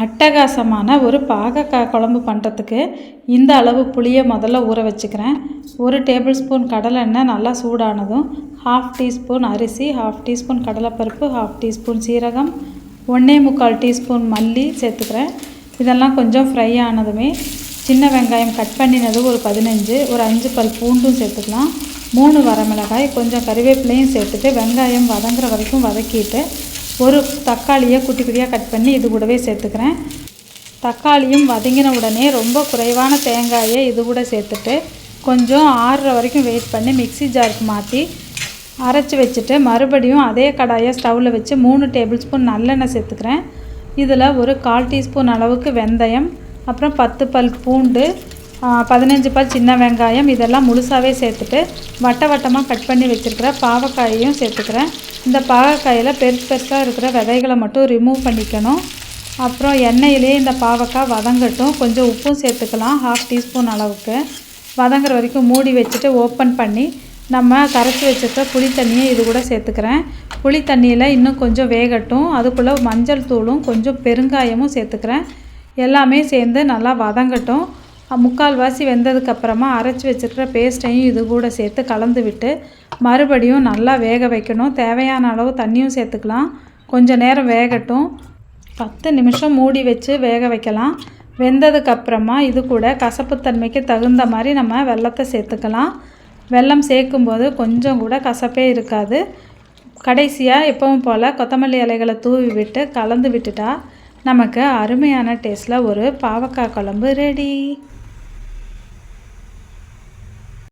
அட்டகாசமான ஒரு பாகக்காய் குழம்பு பண்ணுறதுக்கு இந்த அளவு புளியை முதல்ல ஊற வச்சுக்கிறேன். 1 டேபிள் ஸ்பூன் கடலெண்ணெய் நல்லா சூடானதும் 1/2 டீஸ்பூன் அரிசி, 1/2 டீஸ்பூன் கடலைப்பருப்பு, 1/2 டீஸ்பூன் சீரகம், 1/4 டீஸ்பூன் மல்லி சேர்த்துக்கிறேன். இதெல்லாம் கொஞ்சம் ஃப்ரை ஆனதுமே சின்ன வெங்காயம் கட் பண்ணினது ஒரு 15, ஒரு 5 பல் பூண்டும் சேர்த்துக்கலாம். 3 வரமிளகாய், கொஞ்சம் கறிவேப்பிலையும் சேர்த்துட்டு வெங்காயம் வதங்குற வரைக்கும் வதக்கிட்டு ஒரு தக்காளியை குட்டி குட்டியாக கட் பண்ணி இது கூடவே சேர்த்துக்கிறேன். தக்காளியும் வதங்கின உடனே ரொம்ப குறைவான தேங்காயை இது கூட சேர்த்துட்டு கொஞ்சம் ஆறுற வரைக்கும் வெயிட் பண்ணி மிக்ஸி ஜாருக்கு மாற்றி அரைச்சி வச்சுட்டு மறுபடியும் அதே கடாயை ஸ்டவ்வில் வச்சு 3 டேபிள் ஸ்பூன் நல்லெண்ணெய் சேர்த்துக்கிறேன். இதில் ஒரு 1/4 டீஸ்பூன் அளவுக்கு வெந்தயம், அப்புறம் 10 பல் பூண்டு, 15 பல் சின்ன வெங்காயம் இதெல்லாம் முழுசாகவே சேர்த்துட்டு வட்டமாக கட் பண்ணி வச்சுருக்கிற பாவக்காயையும் சேர்த்துக்கிறேன். இந்த பாவக்காயில் பெருசாக இருக்கிற விதைகளை மட்டும் ரிமூவ் பண்ணிக்கணும். அப்புறம் எண்ணெயிலே இந்த பாவக்காய் வதங்கட்டும். கொஞ்சம் உப்பும் சேர்த்துக்கலாம், 1/2 டீஸ்பூன் அளவுக்கு. வதங்குற வரைக்கும் மூடி வச்சுட்டு ஓப்பன் பண்ணி நம்ம கரைச்சி வச்சுருக்க புளி தண்ணியை இது கூட சேர்த்துக்கிறேன். புளி தண்ணியில் இன்னும் கொஞ்சம் வேகட்டும். அதுக்குள்ளே மஞ்சள் தூளும் கொஞ்சம் பெருங்காயமும் சேர்த்துக்கிறேன். எல்லாமே சேர்ந்து நல்லா வதங்கட்டும். 3/4 வெந்ததுக்கப்புறமா அரைச்சி வச்சுருக்கிற பேஸ்ட்டையும் இது கூட சேர்த்து கலந்து விட்டு மறுபடியும் நல்லா வேக வைக்கணும். தேவையான அளவு தண்ணியும் சேர்த்துக்கலாம். கொஞ்சம் நேரம் வேகட்டும். 10 நிமிஷம் மூடி வச்சு வேக வைக்கலாம். வெந்ததுக்கப்புறமா இது கூட கசப்புத்தன்மைக்கு தகுந்த மாதிரி நம்ம வெல்லத்தை சேர்த்துக்கலாம். வெல்லம் சேர்க்கும்போது கொஞ்சம் கூட கசப்பே இருக்காது. கடைசியாக எப்பவும் போல் கொத்தமல்லி இலைகளை தூவி விட்டு கலந்து விட்டுட்டா நமக்கு அருமையான டேஸ்ட்டில் ஒரு பாவக்காய் குழம்பு ரெடி.